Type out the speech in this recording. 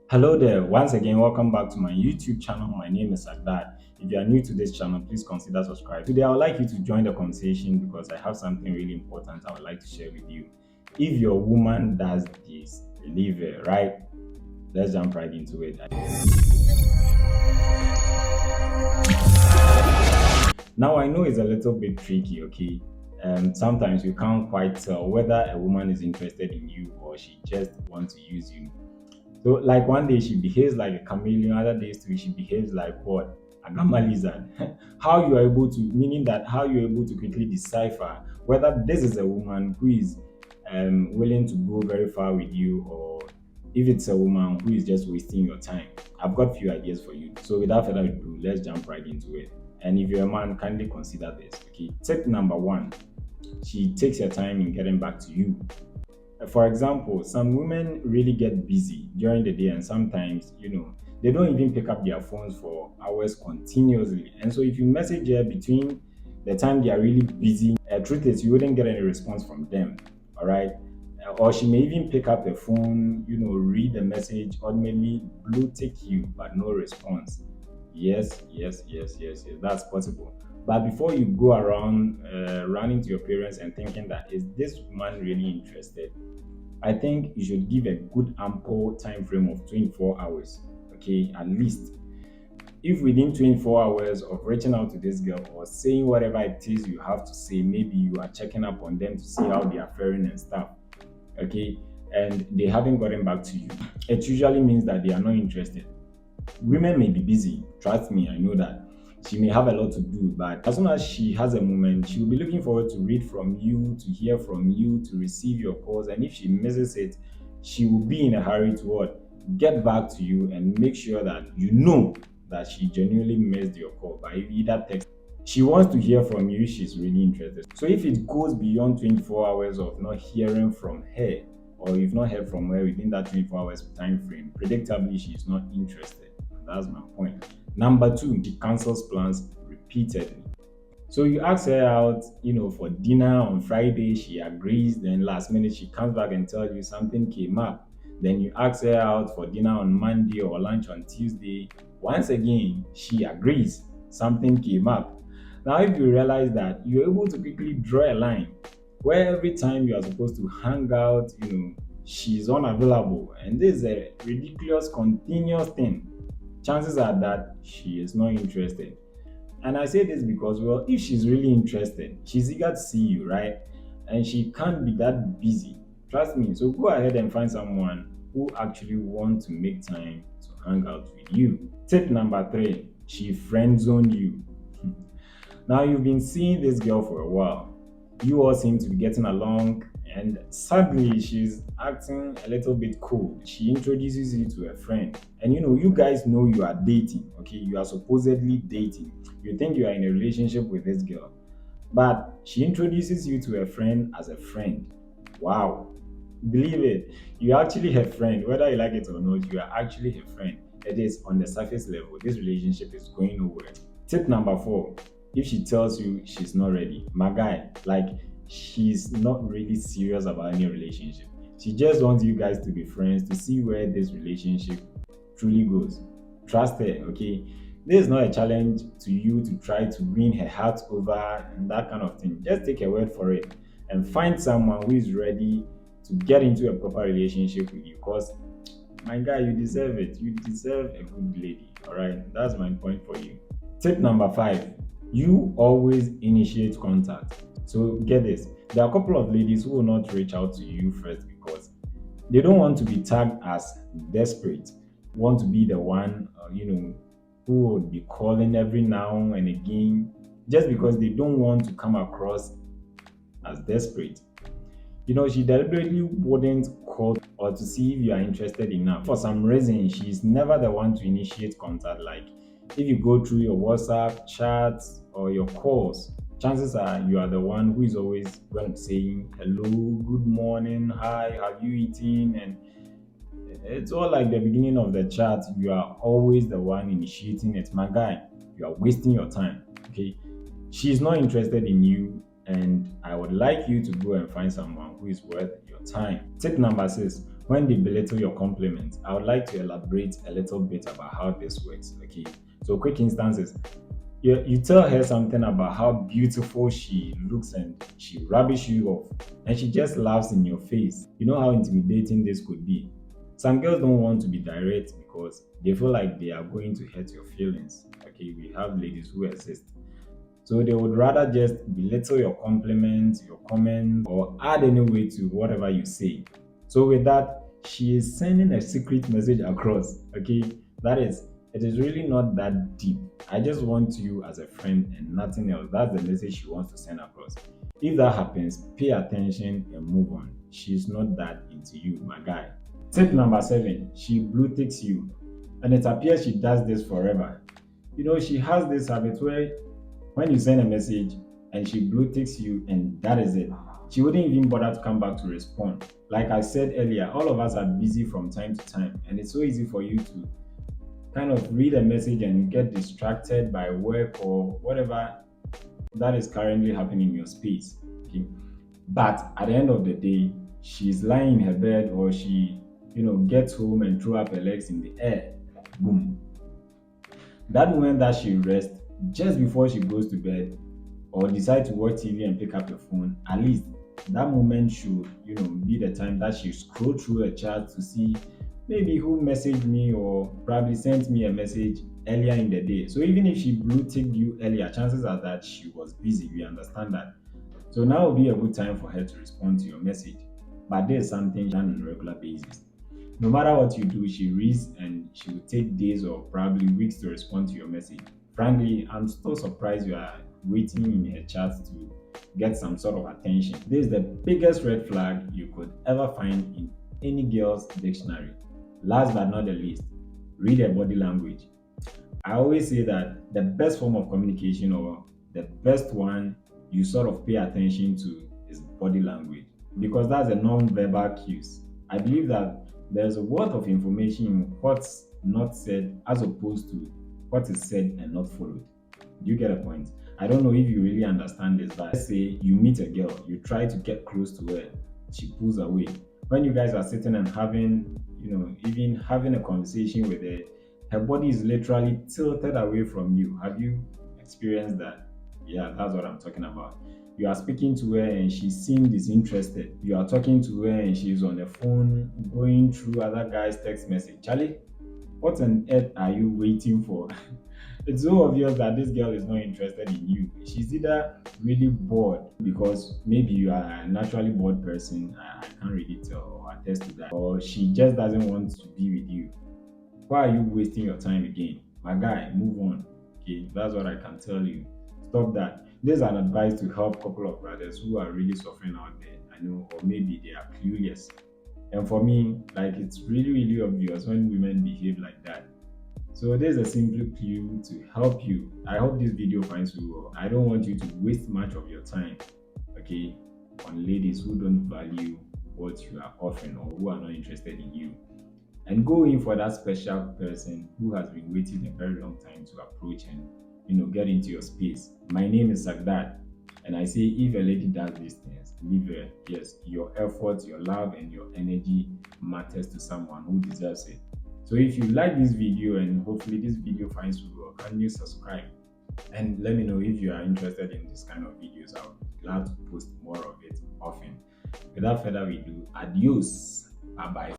Hello there, once again, welcome back to my YouTube channel. My name is Sarkdad. If you are new to this channel, please consider subscribing. Today, I would like you to join the conversation because I have something really important I would like to share with you. If your woman does this, leave it, right? Let's jump right into it. Now, I know it's a little bit tricky, okay? Sometimes you can't quite tell whether a woman is interested in you or she just wants to use you. So, like one day she behaves like a chameleon, other days too she behaves like what? A gamma lizard. How you are able to, meaning that how you're able to quickly decipher whether this is a woman who is willing to go very far with you, or if it's a woman who is just wasting your time. I've got few ideas for you. So, without further ado, let's jump right into it. And if you're a man, kindly consider this. Okay, tip number one: she takes her time in getting back to you. For example, some women really get busy during the day, and sometimes, they don't even pick up their phones for hours continuously. And so, if you message her between the time they are really busy, truth is, you wouldn't get any response from them. All right. Or she may even pick up the phone, read the message, ultimately blue tick you, but no response. Yes, yes, yes, yes, yes, that's possible. But before you go around running to your parents and thinking that is this woman really interested, I think you should give a good ample time frame of 24 hours. Okay, at least. If within 24 hours of reaching out to this girl or saying whatever it is you have to say, maybe you are checking up on them to see how they are faring and stuff, okay, and they haven't gotten back to you, it usually means that they are not interested. Women may be busy, trust me, I know that. She may have a lot to do, but as soon as she has a moment, she will be looking forward to read from you, to hear from you, to receive your calls. And if she misses it, she will be in a hurry to what? Get back to you and make sure that you know that she genuinely missed your call by either text. She wants to hear from you, she's really interested. So if it goes beyond 24 hours of not hearing from her, or you've not heard from her within that 24 hours time frame, predictably she's not interested. That's my point. Number two, she cancels plans repeatedly. So you ask her out, for dinner on Friday, she agrees, then last minute she comes back and tells you something came up. Then you ask her out for dinner on Monday or lunch on Tuesday. Once again, she agrees, something came up. Now, if you realize that you're able to quickly draw a line where every time you are supposed to hang out, she's unavailable, and this is a ridiculous, continuous thing, chances are that she is not interested. And I say this because, well, if she's really interested, she's eager to see you, right? And she can't be that busy. Trust me. So go ahead and find someone who actually wants to make time to hang out with you. Tip number three, she friend zoned you. Now you've been seeing this girl for a while. You all seem to be getting along, and suddenly she's acting a little bit cool. She introduces you to a friend, and you guys know you are dating. Okay, you are supposedly dating. You think you are in a relationship with this girl, but she introduces you to a friend as a friend. Wow, believe it, you're actually her friend, whether you like it or not. You are actually her friend. It is on the surface level. This relationship is going nowhere. Tip number four: if she tells you she's not ready, my guy, like she's not really serious about any relationship. She just wants you guys to be friends to see where this relationship truly goes. Trust her, okay? This is not a challenge to you to try to win her heart over and that kind of thing. Just take a word for it and find someone who is ready to get into a proper relationship with you. Because, my guy, you deserve it. You deserve a good lady, all right? That's my point for you. Tip number five: you always initiate contact. So get this, there are a couple of ladies who will not reach out to you first because they don't want to be tagged as desperate, want to be the one, who would be calling every now and again, just because they don't want to come across as desperate. She deliberately wouldn't call or to see if you are interested enough. For some reason, she's never the one to initiate contact. Like, if you go through your WhatsApp chats or your calls, chances are you are the one who is always going to saying hello, good morning, hi, have you eaten? And it's all like the beginning of the chat. You are always the one initiating it. My guy, you are wasting your time. Okay. She's not interested in you, and I would like you to go and find someone who is worth your time. Tip number six: When they belittle your compliments, I would like to elaborate a little bit about how this works. Okay, so quick instances. You tell her something about how beautiful she looks and she rubbish you off, and she just laughs in your face. You know how intimidating this could be. Some girls don't want to be direct because they feel like they are going to hurt your feelings. Okay, we have ladies who exist. So they would rather just belittle your compliments, your comments, or add any weight to whatever you say. So with that, she is sending a secret message across. Okay, that is, it is really not that deep. I just want you as a friend and nothing else. That's the message she wants to send across. If that happens, pay attention and move on. She's not that into you, my guy. Tip number 7, she blue ticks you. And it appears she does this forever. You know, she has this habit where when you send a message and she blue ticks you and that is it, she wouldn't even bother to come back to respond. Like I said earlier, all of us are busy from time to time, and it's so easy for you to kind of read a message and get distracted by work or whatever that is currently happening in your space. Okay. But at the end of the day, she's lying in her bed or she, gets home and throw up her legs in the air. Boom. That moment that she rests just before she goes to bed or decide to watch TV and pick up her phone, at least that moment should, be the time that she scroll through her chat to see maybe who messaged me or probably sent me a message earlier in the day. So even if she blue ticked you earlier, chances are that she was busy. We understand that. So now would be a good time for her to respond to your message. But there's something done on a regular basis. No matter what you do, she reads and she will take days or probably weeks to respond to your message. Frankly, I'm still surprised you are waiting in her chat to get some sort of attention. This is the biggest red flag you could ever find in any girl's dictionary. Last but not the least, read her body language. I always say that the best form of communication or the best one you sort of pay attention to is body language because that's a non-verbal cues. I believe that there's a wealth of information in what's not said as opposed to what is said and not followed. Do you get a point? I don't know if you really understand this, but let's say you meet a girl, you try to get close to her, she pulls away. When you guys are sitting and having, even having a conversation with her body is literally tilted away from you. Have you experienced that? Yeah, that's what I'm talking about. You are speaking to her and she seems disinterested. You are talking to her and she's on the phone going through other guys' text message. Charlie, what on earth are you waiting for? It's so obvious that this girl is not interested in you. She's either really bored because maybe you are a naturally bored person. I can't really tell or attest to that. Or she just doesn't want to be with you. Why are you wasting your time again? My guy, move on. Okay, that's what I can tell you. Stop that. This is an advice to help a couple of brothers who are really suffering out there. I know, or maybe they are clueless. And for me, like it's really, really obvious when women behave like that. So there's a simple clue to help you. I hope this video finds you well. I don't want you to waste much of your time, okay, on ladies who don't value what you are offering or who are not interested in you. And go in for that special person who has been waiting a very long time to approach and get into your space. My name is Sarkdad, and I say if a lady does these things, leave her. Yes, your effort, your love, and your energy matters to someone who deserves it. So if you like this video and hopefully this video finds you well, can you subscribe? And let me know if you are interested in this kind of videos. I'll be glad to post more of it often. Without further ado, adios. Bye bye.